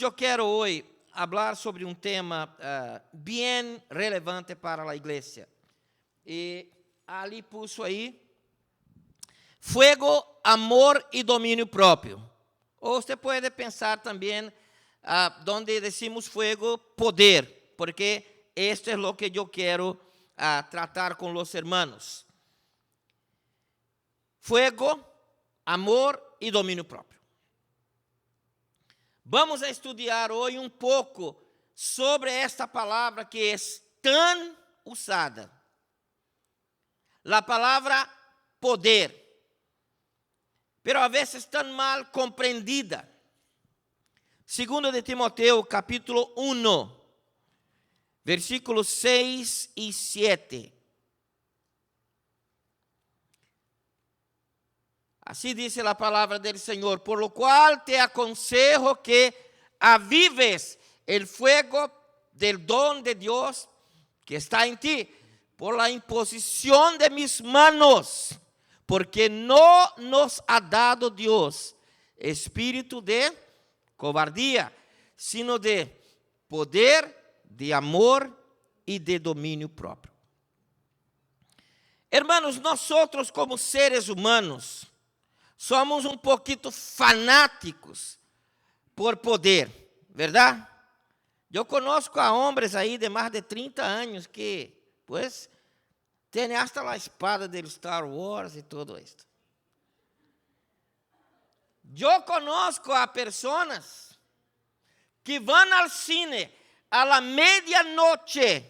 Eu quero hoje falar sobre um tema bem relevante para a igreja. E ali puso aí, fuego, amor e domínio próprio. Ou você pode pensar também, donde decimos fuego, poder, porque esto es lo que eu quero tratar com os hermanos. Fuego, amor e domínio próprio. Vamos a estudar hoje um pouco sobre esta palavra que é tão usada. A palavra poder, pero a vezes tão mal compreendida. Segundo de Timoteo, capítulo 1, versículos 6 e 7. Así dice la palabra del Señor, por lo cual te aconsejo que avives el fuego del don de Dios que está en ti, por la imposición de mis manos, porque no nos ha dado Dios espíritu de cobardía, sino de poder, de amor y de dominio propio. Hermanos, nosotros como seres humanos, somos um pouquinho fanáticos por poder, verdade? Eu conosco a homens aí de mais de 30 anos que, pues, têm hasta a espada de Star Wars e tudo isso. Eu conosco a pessoas que vão ao cine a la medianoche,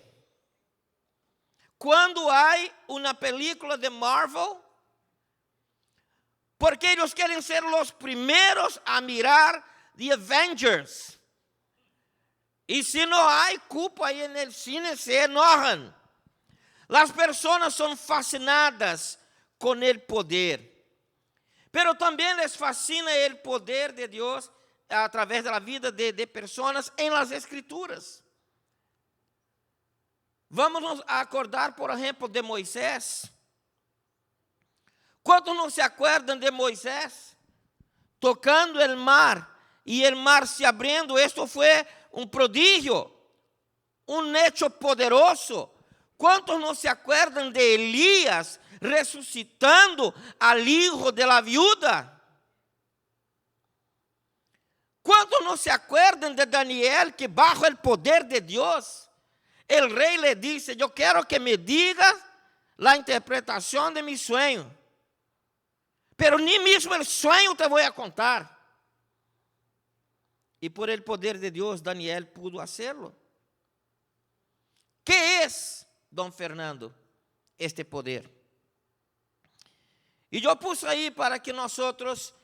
quando há uma película de Marvel, porque eles querem ser os primeiros a mirar The Avengers. E se não há culpa aí no cine, se enojam. As pessoas são fascinadas com o poder. Pero também les fascina o poder de Deus através da vida de pessoas em las Escrituras. Vamos acordar, por exemplo, de Moisés. ¿Cuántos no se acuerdan de Moisés tocando el mar y el mar se abriendo? Esto fue un prodigio, un hecho poderoso. ¿Cuántos no se acuerdan de Elías resucitando al hijo de la viuda? ¿Cuántos no se acuerdan de Daniel que bajo el poder de Dios, el rey le dice, yo quiero que me digas la interpretación de mi sueño? Pero ni mesmo el sueño te voy a contar. Y por el poder de Dios, Daniel pudo hacerlo. ¿Qué es, don Fernando, este poder? Y yo puse ahí para que nosotros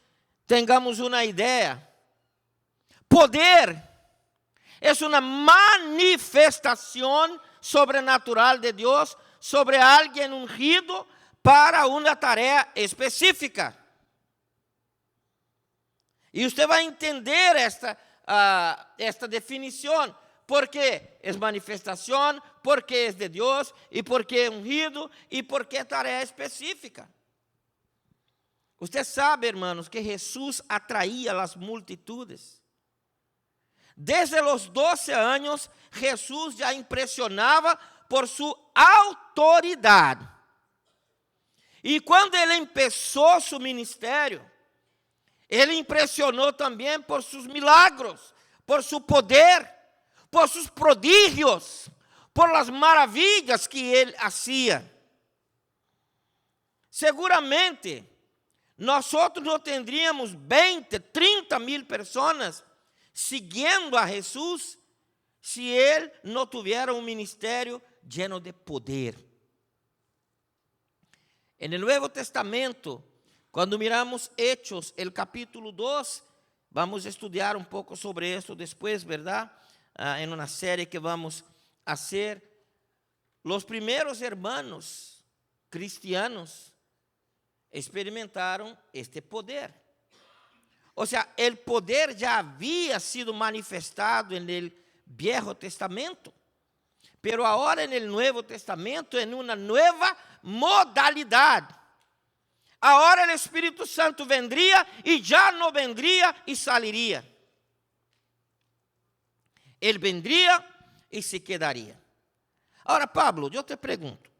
tengamos una idea. Poder es una manifestación sobrenatural de Dios sobre alguien ungido para uma tarefa específica. E você vai entender esta definição, porque é manifestação, porque é de Deus, e porque é ungido, e porque é tarefa específica. Você sabe, hermanos, que Jesus atraía as multitudes. Desde os 12 anos, Jesus já impressionava por sua autoridade. E quando ele começou seu ministério, ele impressionou também por seus milagros, por seu poder, por seus prodígios, por as maravilhas que ele fazia. Seguramente, nós não teríamos 20, 30 mil pessoas seguindo a Jesus se ele não tivesse um ministério lleno de poder. En el Nuevo Testamento, quando miramos Hechos, el capítulo 2, vamos a estudiar un poco sobre esto después, ¿verdad? En una serie que vamos a hacer. Los primeros hermanos cristianos experimentaron este poder. O sea, el poder ya había sido manifestado en el Viejo Testamento. Pero agora, no Novo Testamento, em uma nova modalidade. Agora o Espírito Santo vendria e já não vendria e sairia. Él vendría y se quedaría. Ahora, Pablo, yo te pregunto.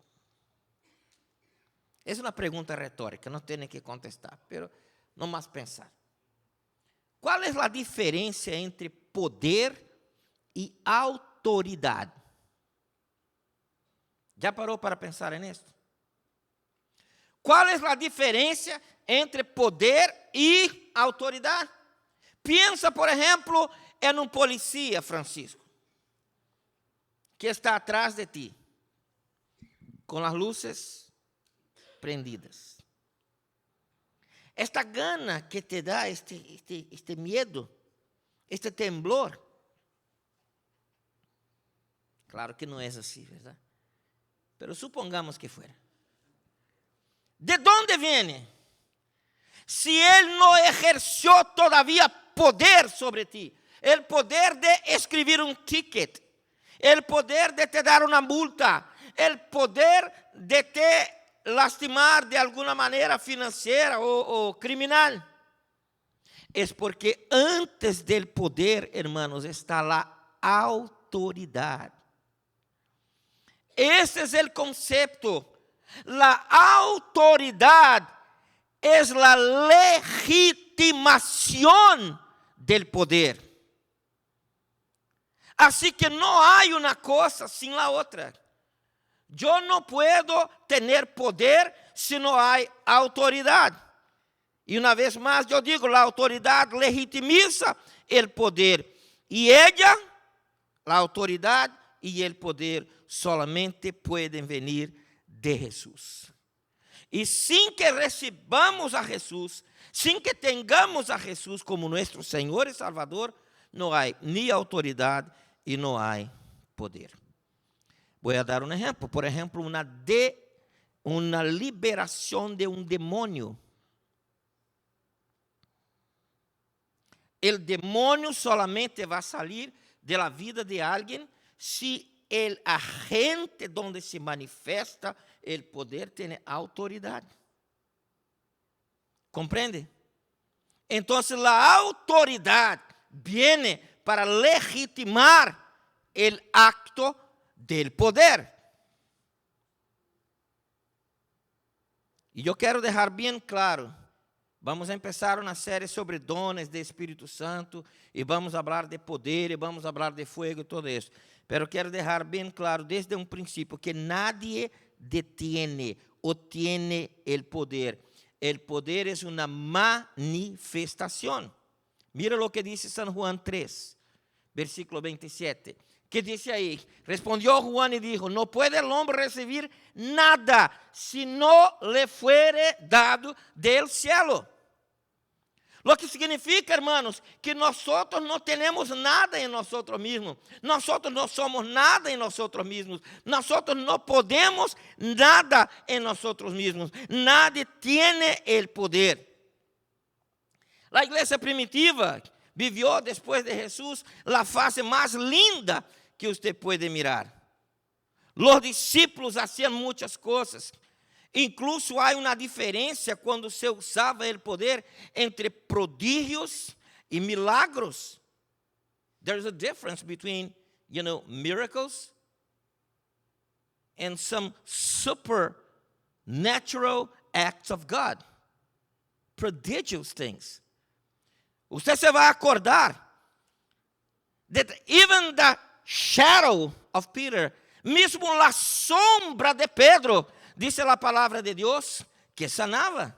Es una pregunta retórica, no tiene que contestar, pero no más pensar. ¿Cuál es la diferencia entre poder y autoridad? ¿Ya paró para pensar en esto? ¿Cuál es la diferencia entre poder y autoridad? Piensa, por ejemplo, en un policía, Francisco, que está atrás de ti, con las luces prendidas. Esta gana que te da este miedo, este temblor. Claro que no es así, ¿verdad? Pero supongamos que fuera. ¿De dónde viene? Si Él no ejerció todavía poder sobre ti, el poder de escribir un ticket, el poder de te dar una multa, el poder de te lastimar de alguna manera financiera o criminal, es porque antes del poder, hermanos, está la autoridad. Ese es el concepto. La autoridad es la legitimación del poder. Así que no hay una cosa sin la otra. Yo no puedo tener poder si no hay autoridad. Y una vez más yo digo, la autoridad legitimiza el poder. Y ella, la autoridad y el poder solamente pueden venir de Jesús. Y sin que recibamos a Jesús, sin que tengamos a Jesús como nuestro Señor y Salvador, no hay ni autoridad y no hay poder. Voy a dar un ejemplo. Por ejemplo, una liberación de un demonio. El demonio solamente va a salir de la vida de alguien si el agente donde se manifiesta el poder tiene autoridad. ¿Comprende? Entonces la autoridad viene para legitimar el acto del poder. Y yo quiero dejar bien claro, vamos a empezar una serie sobre dones de Espíritu Santo, y vamos a hablar de poder, y vamos a hablar de fuego y todo eso. Pero quiero dejar bien claro desde un principio que nadie detiene o tiene el poder. El poder es una manifestación. Mira lo que dice San Juan 3, versículo 27. ¿Qué dice ahí? Respondió Juan y dijo, no puede el hombre recibir nada si no le fuere dado del cielo. Lo que significa, hermanos, que nosotros no tenemos nada en nosotros mismos. Nosotros no somos nada en nosotros mismos. Nosotros no podemos nada en nosotros mismos. Nadie tiene el poder. La iglesia primitiva vivió después de Jesús la fase más linda que usted puede mirar. Los discípulos hacían muchas cosas. Incluso hay una diferencia cuando se usaba el poder entre prodigios y milagros. There's a difference between, miracles and some supernatural acts of God. Prodigious things. Usted se va a acordar that even the shadow of Peter, mismo la sombra de Pedro, dice la palabra de Dios, que sanaba.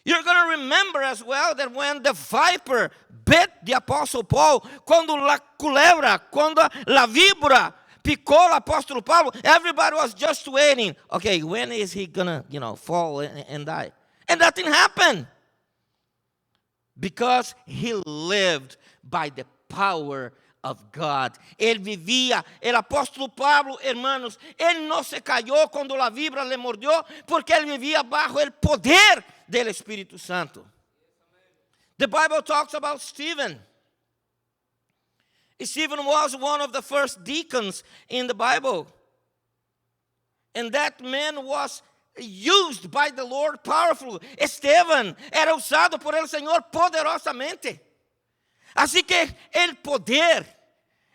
You're going to remember as well that when the viper bit the apostle Paul, cuando la culebra, cuando la víbora picó al apóstol Pablo, everybody was just waiting. Okay, when is he going to, fall and die? And that didn't happen. Because he lived by the power of God. Él vivía, el apóstol Pablo, hermanos, él no se cayó cuando la víbora le mordió, porque él vivía bajo el poder del Espíritu Santo. The Bible talks about Stephen. Stephen was one of the first deacons in the Bible. And that man was used by the Lord powerfully. Esteban era usado por el Señor poderosamente. Así que el poder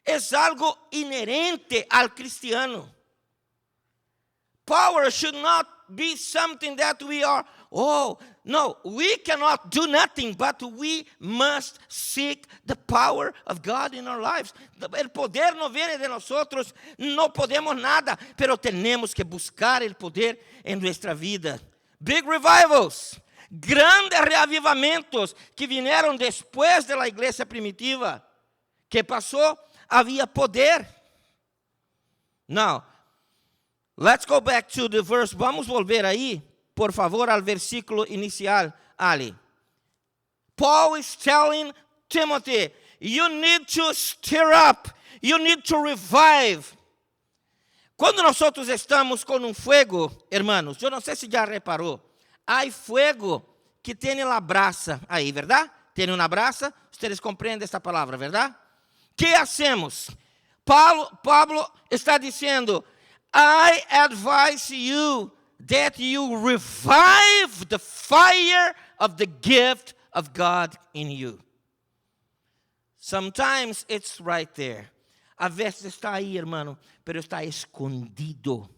es algo inherente al cristiano. Power should not be something that we are, no, we cannot do nothing, but we must seek the power of God in our lives. El poder no viene de nosotros, no podemos nada, pero tenemos que buscar el poder en nuestra vida. Big revivals, grandes reavivamientos que vinieron después de la iglesia primitiva. ¿Qué pasó? Había poder. Now, let's go back to the verse. Vamos volver aí, por favor, al versículo inicial, Ali. Paul is telling Timothy, you need to stir up, you need to revive. Quando nós estamos com um fuego, hermanos, eu não sei se já reparou, há fuego que tem a brasa aí, verdade? Tem uma brasa, vocês compreendem esta palavra, verdade? Que hacemos? Pablo está dizendo, I advise you that you revive the fire of the gift of God in you. Sometimes it's right there. A vezes está aí, irmão, pero está escondido.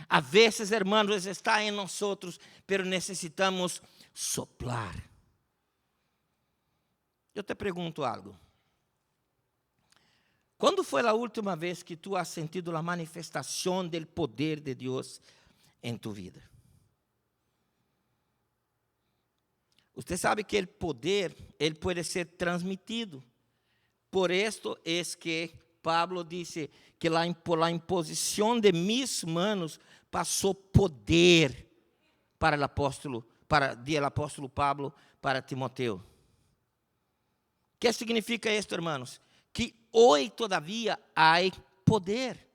A vezes, hermanos, está em nós, pero necessitamos soplar. Eu te pergunto algo. Quando foi a última vez que tu has sentido a manifestação do poder de Deus em tu vida? Você sabe que o poder, ele pode ser transmitido. Por esto es que Pablo dice que por la imposición de mis manos pasó poder para el apóstolo Pablo para Timoteo. ¿Qué significa esto, hermanos? Que hoy todavía hay poder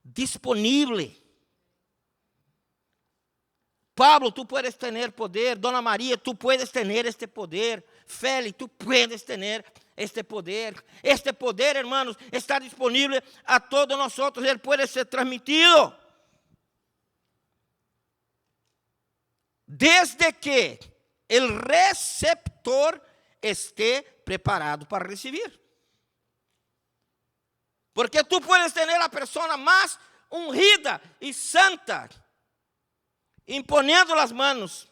disponible. Pablo, tú puedes tener poder. Dona María, tú puedes tener este poder. Feli, tú puedes tener este poder. Este poder, hermanos, está disponible a todos nosotros. Él puede ser transmitido. Desde que el receptor esté preparado para recibir. Porque tú puedes tener la persona más ungida y santa, imponiendo las manos.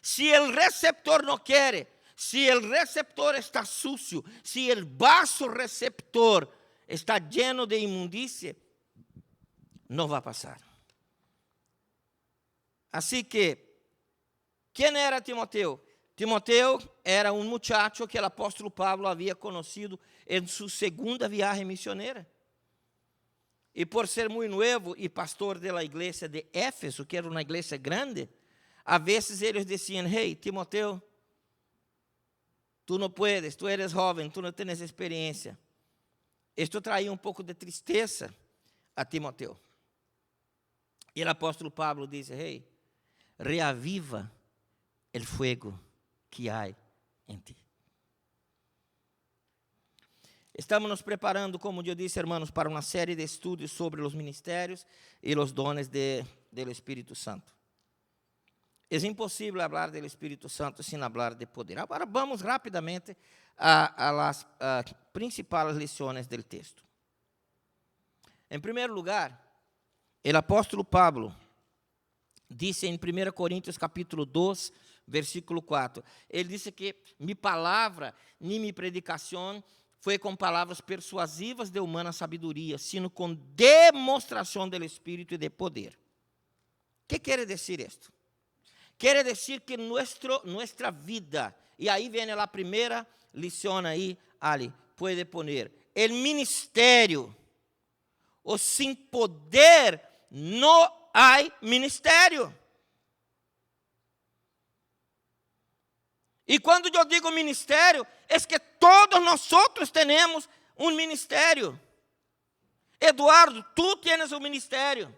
Si el receptor no quiere, si el receptor está sucio, si el vaso receptor está lleno de inmundicia, no va a pasar. Así que, ¿quién era Timoteo? Timoteo era un muchacho que el apóstolo Pablo había conocido en su segunda viaje misionera. E por ser muito novo e pastor da igreja de Éfeso, que era uma igreja grande, a vezes eles diziam, hey, Timoteo, tu não puedes, tu eres jovem, tu não tens experiência. Isto traía um pouco de tristeza a Timoteo. E o apóstolo Pablo diz, hey, reaviva el fuego que há em ti. Estamos nos preparando, como eu disse, hermanos, para uma série de estudos sobre os ministérios e os dones do Espírito Santo. É impossível falar do Espírito Santo sem falar de poder. Agora vamos rapidamente a las principais lições do texto. Em primeiro lugar, o apóstolo Pablo disse em 1 Coríntios capítulo 2, versículo 4, ele disse que mi palavra, nem mi predicação foi com palavras persuasivas de humana sabedoria, sino com demonstração do Espírito e de poder. O que quer dizer isto? Quer dizer que nuestra vida, e aí vem a primeira lição aí, Ali, pode poner, el ministério, ou sem poder não há ministério. E quando eu digo ministério, é que todos nós temos um ministério. Eduardo, tu tens um ministério.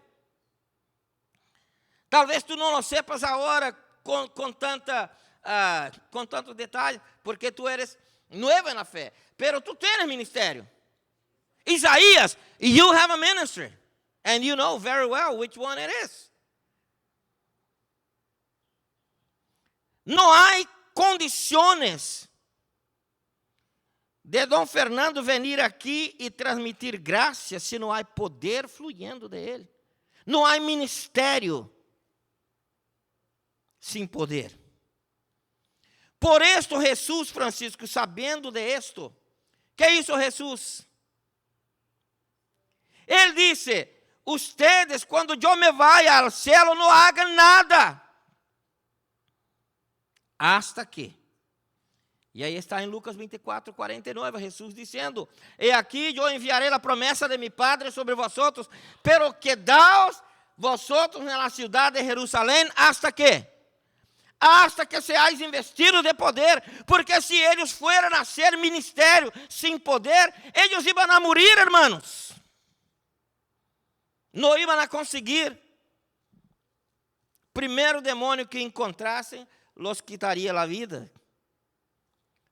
Talvez tu não lo sepas agora com tanto detalhe, porque tu eres novo na fé. Pero tu tens ministério. Isaías, you have a ministry. And you know very well which one it is. Não há condições de Dom Fernando venir aqui e transmitir graça se não há poder fluyendo de ele. Não há ministério sem poder. Por esto Jesús, Francisco, sabendo de esto, ¿qué hizo Jesús? Él dice, ustedes cuando yo me vaya al cielo no hagan nada. Hasta que. E aí está em Lucas 24, 49, Jesús dizendo, he aquí yo enviaré la promesa de mi Padre sobre vosotros, pero quedaos vosotros en la ciudad de Jerusalén, hasta que seáis investidos de poder, porque si ellos fueran a hacer ministerio sin poder, ellos iban a morir, hermanos. No iban a conseguir. Primeiro demônio que encontrassem, los quitaria a vida.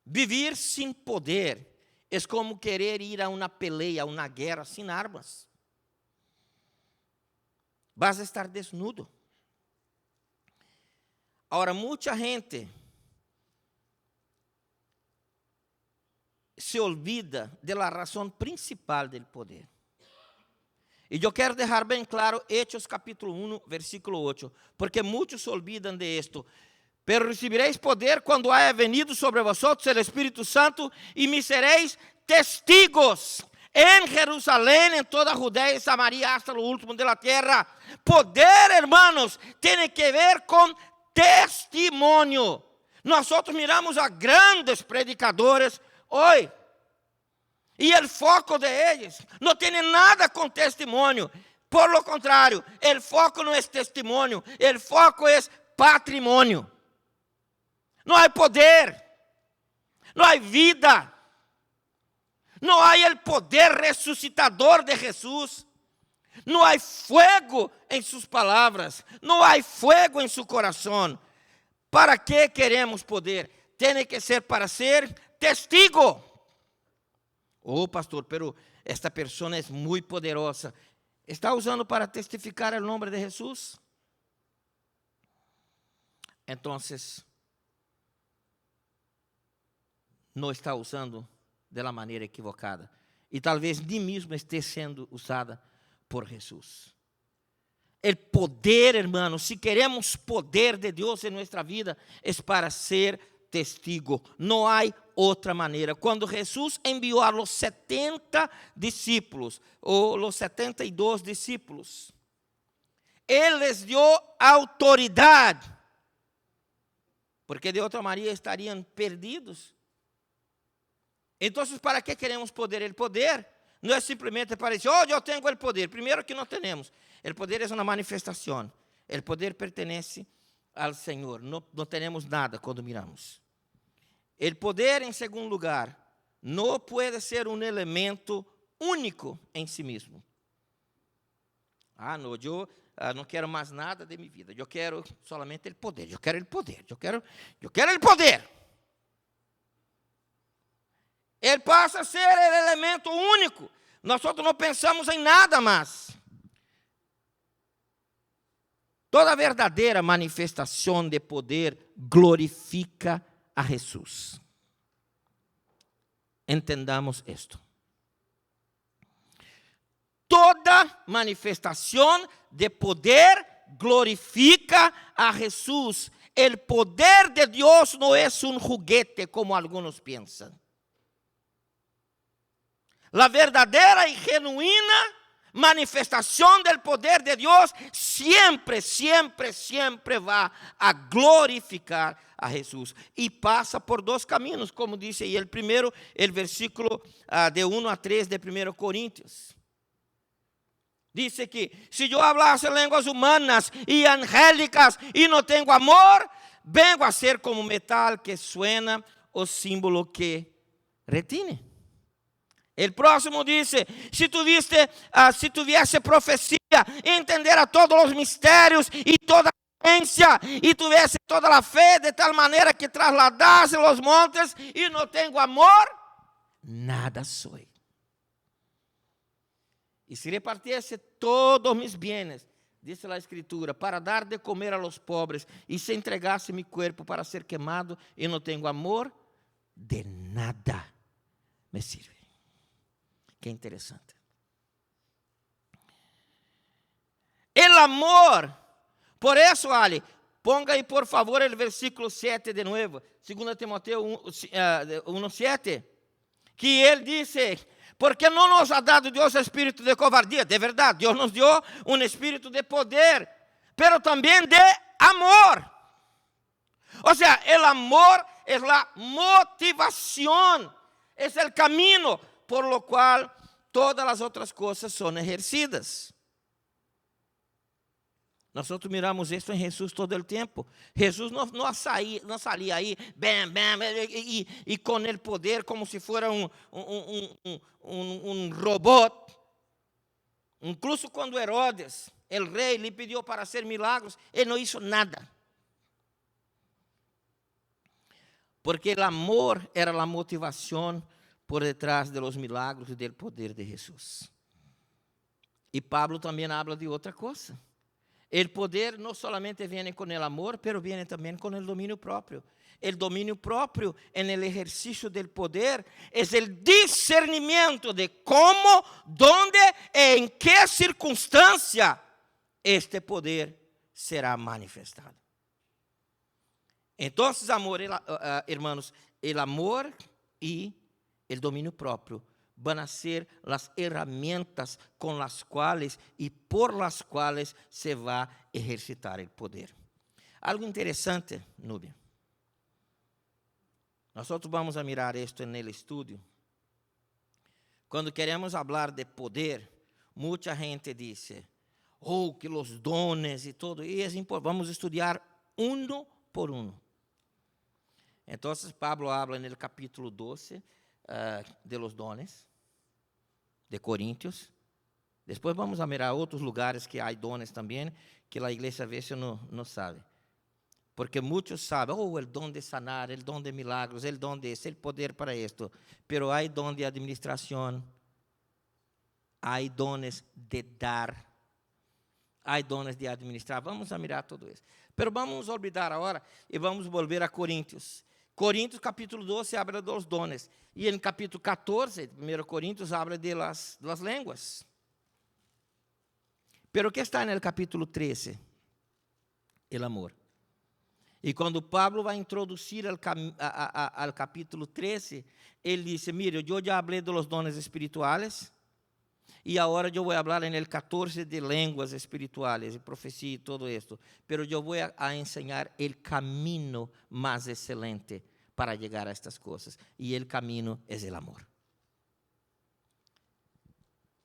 Vivir sem poder é como querer ir a uma peleia, a uma guerra sem armas. Vas a estar desnudo. Agora, muita gente se olvida de la razão principal del poder. E eu quero deixar bem claro, Hechos capítulo 1, versículo 8, porque muitos se olvidam de esto. Pero recibiréis poder quando haya venido sobre vosotros el Espírito Santo e me seréis testigos en Jerusalén, en toda Judea y Samaria, hasta lo último de la tierra. Poder, hermanos, tiene que ver con testimonio. Nosotros miramos a grandes predicadores hoy, e o foco de eles não tem nada com testemunho. Por lo contrário, o foco não é testemunho, o foco é patrimônio. Não há poder, não há vida, não há o poder ressuscitador de Jesus, não há fuego em suas palavras, não há fuego em seu coração. ¿Para que queremos poder? Tem que ser para ser testigo. Oh, pastor, pero esta pessoa é muito poderosa. ¿Está usando para testificar o nome de Jesus? Então, não está usando de la maneira equivocada. E talvez nem mesmo esteja sendo usada por Jesus. O poder, hermanos, se queremos poder de Deus em nossa vida, é para ser testigo. Não há outra maneira. Quando Jesus enviou a los 70 discípulos, ou los 72 discípulos, Ele les deu autoridade, porque de outra maneira estariam perdidos. Então, para que queremos poder? O poder não é simplesmente para dizer, oh, eu tenho o poder. Primeiro que não temos. O poder é uma manifestação. O poder pertence ao Senhor. Não temos nada quando miramos. O poder, em segundo lugar, não pode ser um elemento único em si mesmo. Não, eu não quero mais nada de minha vida. Eu quero somente o poder. Eu quero o poder. Eu quero o poder. Ele passa a ser o elemento único. Nós não pensamos em nada mais. Toda verdadeira manifestação de poder glorifica a Jesus. Entendamos isto. Toda manifestação de poder glorifica a Jesus. O poder de Deus não é um juguete como alguns pensam. La verdadeira e genuína manifestação do poder de Deus sempre, sempre, sempre vai a glorificar a Jesus. E passa por dois caminhos, como disse aí. O primeiro, o versículo de 1 a 3 de 1 Coríntios. Diz que, se eu hablasse línguas humanas e angélicas e não tenho amor, vengo a ser como metal que suena o símbolo que retiene. O próximo disse, se tivesse profecia, entender a todos os mistérios e toda a ciência, e tivesse toda a fé, de tal maneira que trasladasse os montes, e não tenho amor, nada sou. E se repartiesse todos mis bienes, diz a Escritura, para dar de comer a los pobres, e se entregasse mi cuerpo para ser queimado, e não tenho amor, de nada me sirve. Qué interesante. El amor, por eso, Ale, ponga aí, por favor, o versículo 7 de novo, 2 Timoteo 1:7, que ele disse, porque não nos ha dado Deus espírito de covardia, de verdade, Deus nos deu espírito de poder, pero também de amor. O sea, el amor es la motivación, es el camino por lo cual todas las otras cosas son ejercidas. Nosotros miramos esto en Jesús todo el tiempo. Jesús no salía ahí, bam, bam, y con el poder como si fuera un robot. Incluso cuando Herodes, el rey, le pidió para hacer milagros, él no hizo nada. Porque el amor era la motivación por detrás de los milagros y del poder de Jesús. Y Pablo también habla de otra cosa. El poder no solamente viene con el amor, pero viene también con el dominio propio. El dominio propio en el ejercicio del poder es el discernimiento de cómo, dónde, en qué circunstancia este poder será manifestado. Entonces, hermanos, el amor y el dominio propio van a ser las herramientas con las cuales y por las cuales se va a ejercitar el poder. Algo interesante, Nubia. Nosotros vamos a mirar esto en el estudio. Cuando queremos hablar de poder, mucha gente dice, que los dones y todo, y es importante, vamos a estudiar uno por uno. Entonces, Pablo habla en el capítulo 12 de los dones de Corintios. Después vamos a mirar otros lugares que hay dones también, que la iglesia a veces no sabe. Porque muchos saben, el don de sanar, el don de milagros, el don de el poder para esto. Pero hay don de administración, hay dones de dar, hay dones de administrar. Vamos a mirar todo eso. Pero vamos a olvidar ahora y vamos a volver a Corintios. Coríntios capítulo 12 habla de los dones. Y en capítulo 14, 1 Corintios, habla de las lenguas. Pero ¿qué está en el capítulo 13? El amor. Y cuando Pablo va a introducir al capítulo 13, él dice, mire, yo ya hablé de los dones espirituales, y ahora yo voy a hablar en el 14 de lenguas espirituales, de profecía y todo esto. Pero yo voy a enseñar el camino más excelente para llegar a estas cosas. Y el camino es el amor.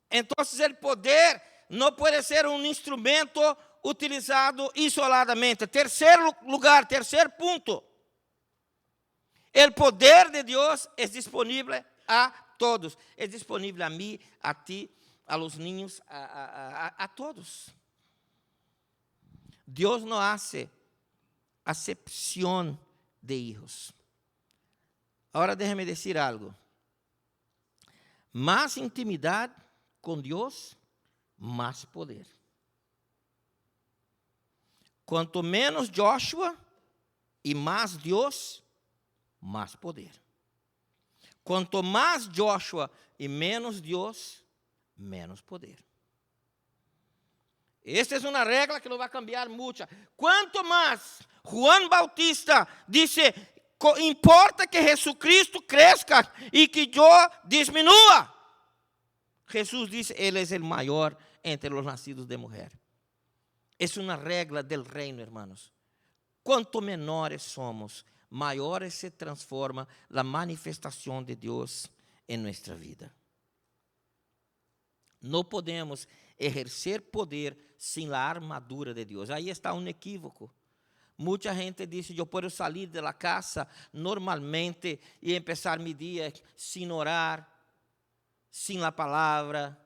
Entonces el poder no puede ser un instrumento utilizado isoladamente. Tercer lugar, tercer punto. El poder de Dios es disponible a todos. Es disponible a mí, a ti, a los niños, a todos. Dios no hace acepción de hijos. Ahora déjame decir algo. Más intimidad con Dios, más poder. Cuanto menos Joshua y más Dios, más poder. Cuanto más Joshua y menos Dios, menos poder. Esta es una regla que no va a cambiar mucho. Cuanto más Juan Bautista dice, importa que Jesucristo crezca y que yo disminúa. Jesús dice, Él es el mayor entre los nacidos de mujer. Es una regla del reino, hermanos. Cuanto menores somos, mayores se transforma la manifestación de Dios en nuestra vida. No podemos ejercer poder sin la armadura de Dios. Ahí está un equívoco. Mucha gente dice, yo puedo salir de la casa normalmente y empezar mi día sin orar, sin la palabra,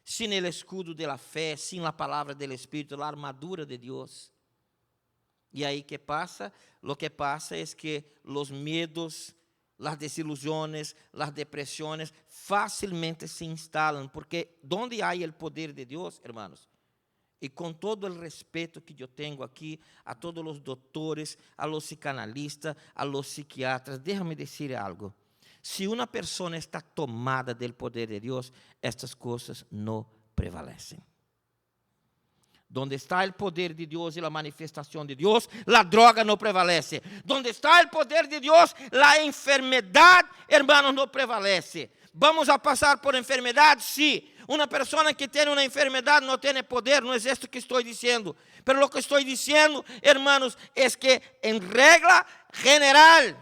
sin el escudo de la fe, sin la palabra del Espíritu, la armadura de Dios. Y ahí, ¿qué pasa? Lo que pasa es que los miedos, las desilusiones, las depresiones fácilmente se instalan, porque donde hay el poder de Dios, hermanos, y con todo el respeto que yo tengo aquí a todos los doctores, a los psicanalistas, a los psiquiatras, déjame decir algo. Si una persona está tomada del poder de Dios, estas cosas no prevalecen. Donde está el poder de Dios y la manifestación de Dios, la droga no prevalece. Donde está el poder de Dios, la enfermedad, hermanos, no prevalece. ¿Vamos a pasar por enfermedad? Sí. Una persona que tiene una enfermedad no tiene poder, no es esto que estoy diciendo. Pero lo que estoy diciendo, hermanos, es que en regla general,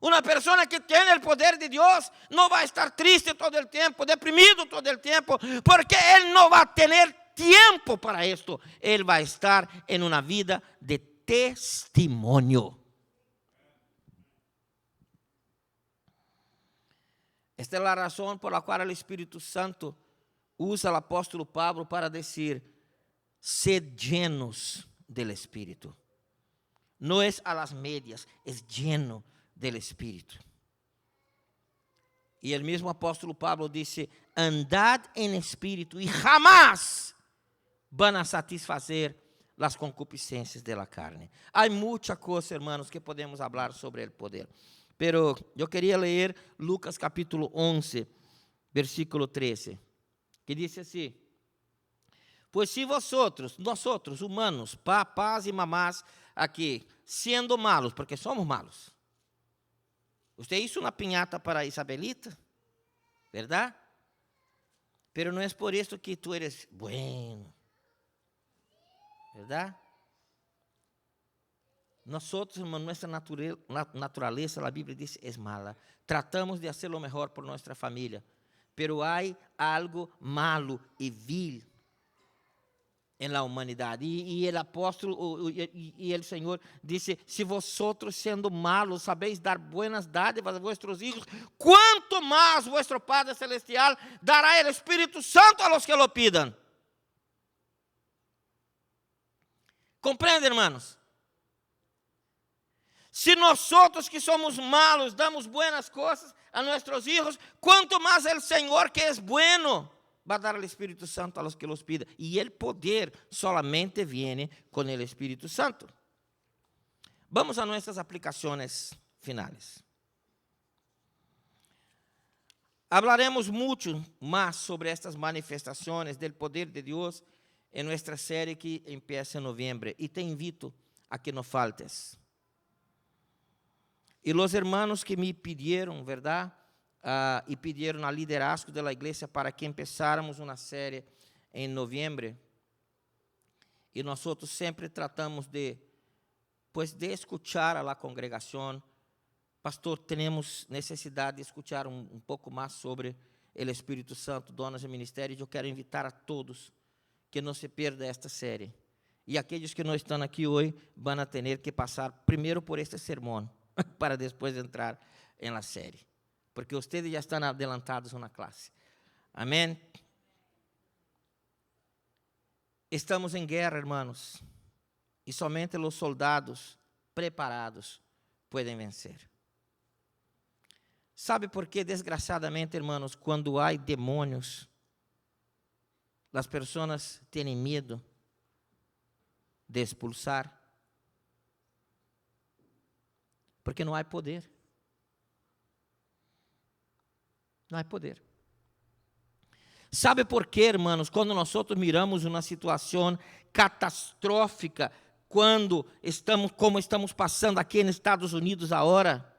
una persona que tiene el poder de Dios no va a estar triste todo el tiempo, deprimido todo el tiempo, porque él no va a tener tiempo para esto. Él va a estar en una vida de testimonio. Esta es la razón por la cual el Espíritu Santo usa al apóstolo Pablo para decir, sed llenos del Espíritu. No es a las medias, es lleno del Espíritu. Y el mismo apóstolo Pablo dice, andad en Espíritu y jamás van a satisfacer las concupiscencias de la carne. Hay mucha cosa, hermanos, que podemos hablar sobre el poder. Pero yo quería leer Lucas capítulo 11, versículo 13, que dice así, pues si nosotros humanos, papás y mamás aquí, siendo malos, porque somos malos. Usted hizo una piñata para Isabelita, ¿verdad? Pero no es por esto que tú eres bueno, ¿verdad? Nosotros, hermano, nuestra naturaleza, la Biblia dice, es mala. Tratamos de hacer lo mejor por nuestra familia, pero hay algo malo y vil en la humanidad. Y el apóstolo y el Señor dice, si vosotros siendo malos sabéis dar buenas dádivas a vuestros hijos, ¿cuánto más vuestro Padre Celestial dará el Espíritu Santo a los que lo pidan? ¿Comprende, hermanos? Si nosotros que somos malos damos buenas cosas a nuestros hijos, ¿cuánto más el Señor que es bueno va a dar el Espíritu Santo a los que los pidan? Y el poder solamente viene con el Espíritu Santo. Vamos a nuestras aplicaciones finales. Hablaremos mucho más sobre estas manifestaciones del poder de Dios en nuestra serie que empieza en noviembre. Y te invito a que no faltes. Y los hermanos que me pidieron, ¿verdad? Y pidieron al liderazgo de la iglesia para que empezáramos una serie en noviembre. Y nosotros siempre tratamos de escuchar a la congregación. Pastor, tenemos necesidad de escuchar un poco más sobre el Espíritu Santo, dones y ministerios. Yo quiero invitar a todos que no se pierda esta serie. Y aquellos que no están aquí hoy van a tener que pasar primero por este sermón para después entrar en la serie. Porque ustedes ya están adelantados en la clase. Amén. Estamos en guerra, hermanos. Y somente los soldados preparados pueden vencer. ¿Sabe por qué, desgraciadamente, hermanos, cuando hay demonios, las personas tienen miedo de expulsar? Porque no hay poder. No hay poder. ¿Sabe por qué, hermanos? Cuando nosotros miramos una situación catastrófica, como estamos pasando aquí en Estados Unidos ahora,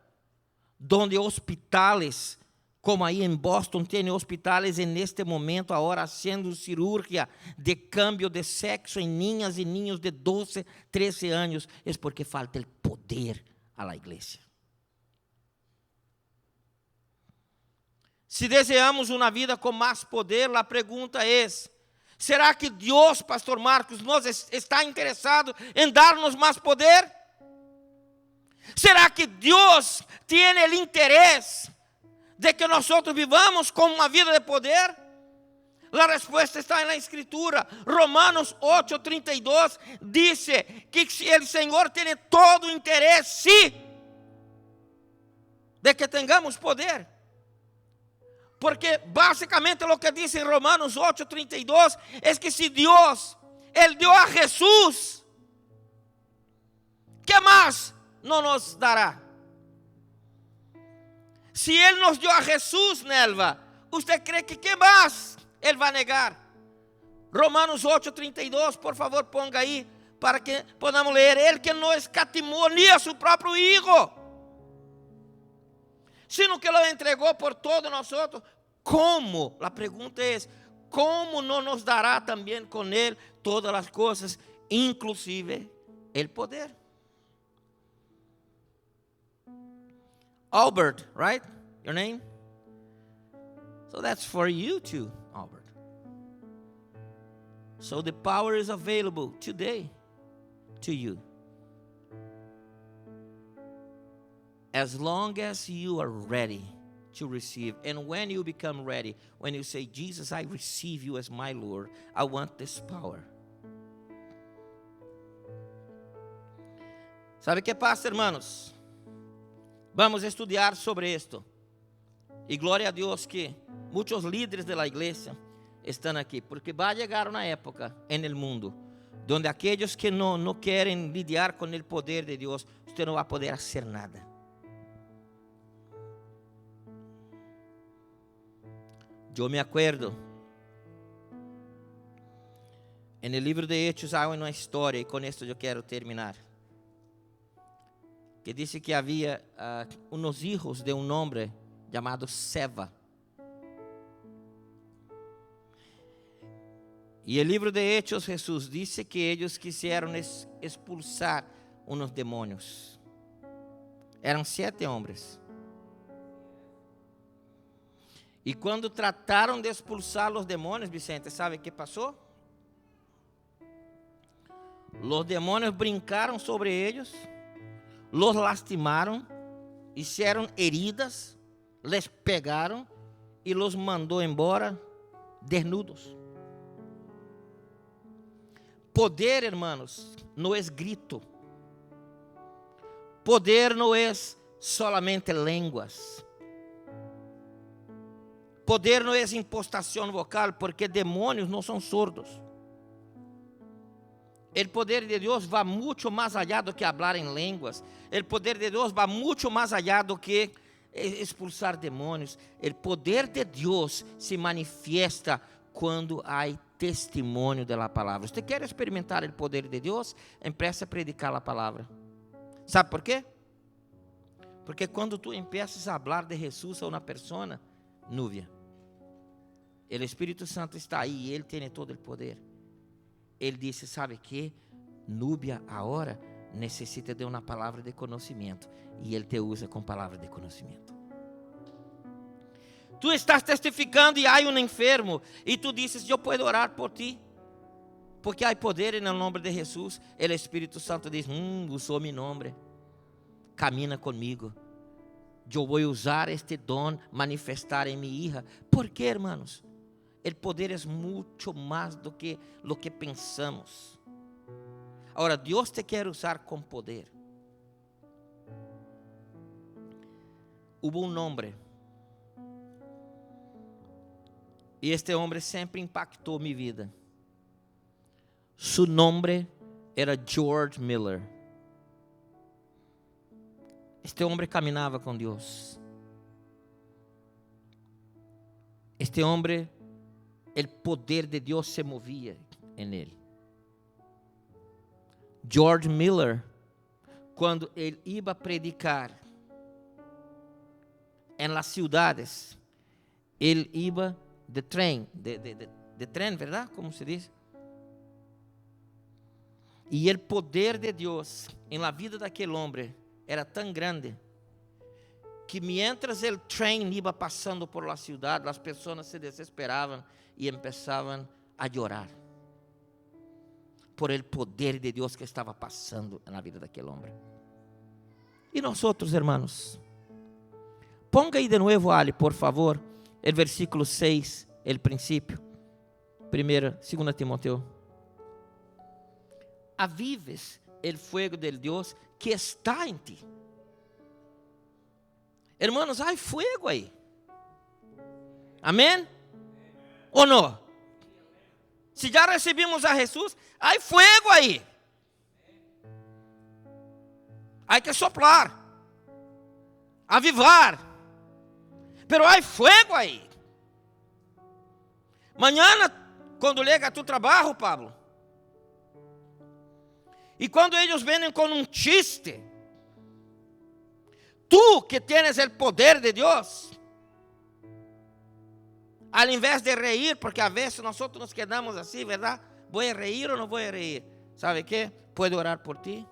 donde hospitales, como aí em Boston, tem hospitales en este momento ahora haciendo cirugía de cambio de sexo en niñas y niños de 12, 13 años, es porque falta el poder a la iglesia. Si desejamos una vida con más poder, la pregunta es, ¿será que Dios, Pastor Marcos, nos está interesado en darnos más poder? ¿Será que Dios tiene el interés de que nosotros vivamos con una vida de poder? La respuesta está en la Escritura. Romanos 8:32 dice que el Señor tiene todo interés, sí, de que tengamos poder. Porque básicamente lo que dice en Romanos 8:32 es que si Dios, Él dio a Jesús, ¿qué más no nos dará? Si Él nos dio a Jesús, Nelva, ¿usted cree que qué más Él va a negar? Romanos 8:32, por favor, ponga ahí para que podamos leer. Él que no escatimó ni a su propio Hijo, sino que lo entregó por todos nosotros. ¿Cómo? La pregunta es, ¿cómo no nos dará también con Él todas las cosas, inclusive el poder? Albert, right? Your name? So that's for you too, Albert. So the power is available today to you. As long as you are ready to receive. And when you become ready, when you say, Jesus, I receive you as my Lord, I want this power. ¿Sabe qué pasa, hermanos? Vamos a estudiar sobre esto. Y gloria a Dios que muchos líderes de la iglesia están aquí, porque va a llegar una época en el mundo donde aquellos que no quieren lidiar con el poder de Dios, usted no va a poder hacer nada. Yo me acuerdo, en el libro de Hechos hay una historia, y con esto yo quiero terminar, que dice que había unos hijos de un hombre llamado Seva. Y el libro de Hechos, Jesús dice que ellos quisieron expulsar unos demonios. Eran 7 hombres. Y cuando trataron de expulsar los demonios, Vicente, ¿sabe qué pasó? Los demonios brincaron sobre ellos, los lastimaron, hicieron heridas, les pegaron y los mandó embora desnudos. Poder, hermanos, no es grito. Poder no es solamente lenguas. Poder no es impostación vocal, porque demonios no son sordos. El poder de Dios va mucho más allá do que hablar en lenguas. El poder de Dios va mucho más allá do que expulsar demonios. El poder de Dios se manifiesta quando há testemunho da palavra. Você quer experimentar o poder de Deus? Empiece a predicar a palavra. Sabe por quê? Porque quando tu empiezas a falar de Jesus a uma pessoa, Núbia, o Espírito Santo está aí e Ele tem todo o poder. Ele disse, sabe que Núbia agora necessita de uma palavra de conhecimento e Ele te usa com palavra de conhecimento. Tu estás testificando e há um enfermo e tu dizes, eu posso orar por ti, porque há poder no nome de Jesus. O Espírito Santo diz, usou meu nome, camina comigo. Eu vou usar este dom, manifestar em minha hija. ¿Por quê, hermanos? O poder é muito mais do que lo que pensamos. Agora, Deus te quer usar com poder. Hubo um homem, e este homem sempre impactou minha vida. Su nome era George Miller. Este homem caminhava com Deus. Este homem, o poder de Deus se movia em ele. George Miller, quando ele ia predicar em las ciudades, ele ia de trem, de trem, verdade? Como se diz? E o poder de Deus em la vida daquele homem era tão grande que mientras o trem ia passando por la ciudad, as pessoas se desesperavam e começavam a chorar por el poder de Deus que estava passando na vida daquele homem. E nós outros, hermanos, ponga aí de novo, Ali, por favor, o versículo 6, o princípio, 2 Timoteo. Avives el fuego del Dios que está en ti. Hermanos, hay fuego ahí. Amén. ¿O no? Si ya recibimos a Jesús, hay fuego ahí. Hay que soplar, avivar, pero hay fuego ahí. Mañana, quando llega a tu trabalho, Pablo, e quando eles vêm com um chiste, tu que tienes o poder de Deus, ao invés de reír, porque a vezes nós nos quedamos assim, verdade? Vou a reír ou não vou a reír? ¿Sabe quê? Puedo orar por ti.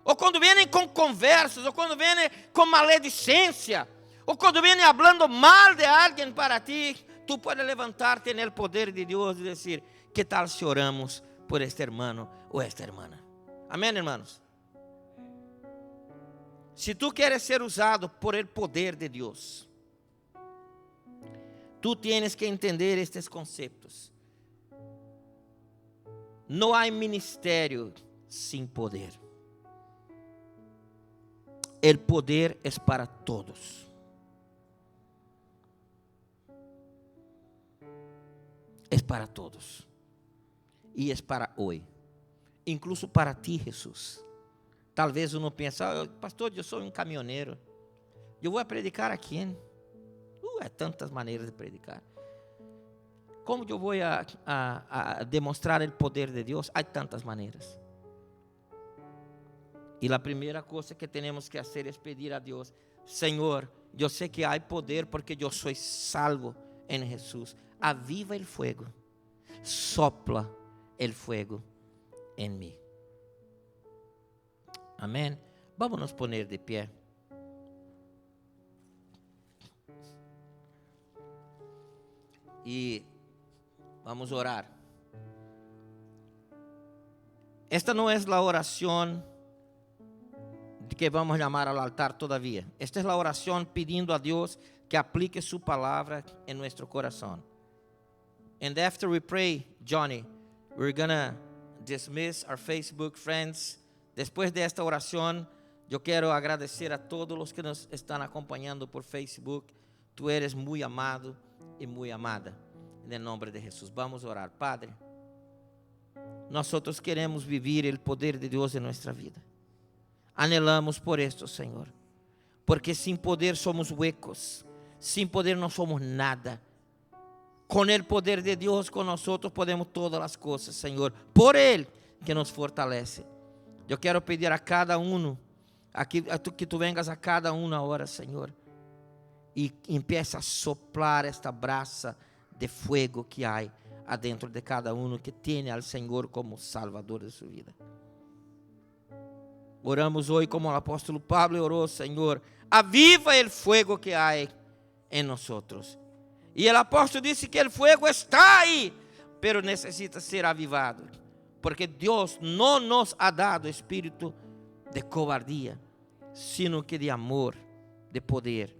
Ou quando vêm com conversas, ou quando vêm com maledicência, ou quando vêm falando mal de alguém para ti, tu puedes levantar-te no poder de Deus e dizer: que tal se oramos por este hermano ou esta hermana? Amém, irmãos? Se tu queres ser usado por el poder de Deus, tu tienes que entender estes conceitos. Não há ministério sem poder. El poder es para todos. Es para todos. E é para hoje. Incluso para ti, Jesus. Talvez uno pense: pastor, eu sou um caminhoneiro. Eu vou predicar a quem? Há tantas maneiras de predicar. Como eu vou a demonstrar o poder de Deus? Há tantas maneiras. E a primeira coisa que temos que fazer é pedir a Deus: Senhor, eu sei que há poder porque eu sou salvo em Jesus. Aviva o fuego, sopla o fuego em mim. Amém? Vamos nos poner de pé. E vamos orar. Esta não é a oração que vamos chamar ao altar todavia. Esta é a oração pedindo a Deus que aplique su palavra em nosso coração. And after we pray, Johnny, we're gonna dismiss our Facebook friends. Después de esta oração, eu quero agradecer a todos os que nos estão acompanhando por Facebook. Tu eres muito amado e muito amada. Em nome de Jesus, vamos orar. Padre, nós queremos viver o poder de Deus em nossa vida. Anhelamos por esto, Senhor, porque sem poder somos huecos, sem poder não somos nada. Com o poder de Deus com nós podemos todas as coisas, Senhor, por Ele que nos fortalece. Eu quero pedir a cada que tu vengas a cada agora, Senhor, e empiece a soplar esta brasa de fuego que há adentro de cada que tem al Senhor como Salvador de sua vida. Oramos hoje como o apóstolo Pablo orou: Senhor, aviva o fuego que há em nós. E o apóstolo disse que o fuego está aí, pero necessita ser avivado, porque Deus não nos ha dado espírito de covardia, sino que de amor, de poder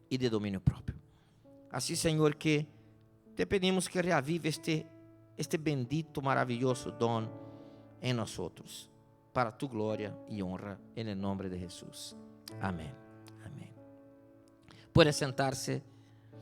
e de domínio próprio. Assim, Senhor, que te pedimos que reavive este bendito, maravilhoso dom em nós, para tu glória e honra, em nome de Jesus. Amém. Amém. Pode sentar-se.